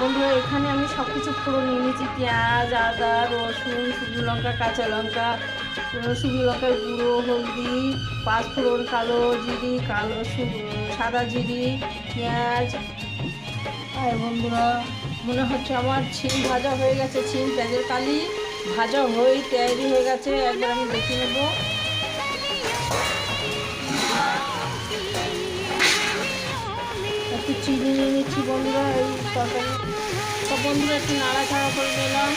বন্ধুরা এখানে আমি সব কিছু ফোড়ন নিয়ে নিয়েছি, পেঁয়াজ, আদা, রসুন, শুকনো লঙ্কা, কাঁচা লঙ্কা, শুকনো লঙ্কার গুঁড়ো, হলদি, পাঁচফোড়ন, কালো জিরি, সাদা জিরি, পেঁয়াজ। আর বন্ধুরা মনে হচ্ছে আমার ছিম ভাজা হয়ে গেছে, ছিম পেঁয়াজের কালি ভাজা হয়ে তৈরি হয়ে গেছে। একবার আমি দেখে নেব। একটু চিনি নিয়ে নিচ্ছি বন্ধুরা এই তরকারি। তো বন্ধুরা একটু নাড়াচাড়া করে নিলাম।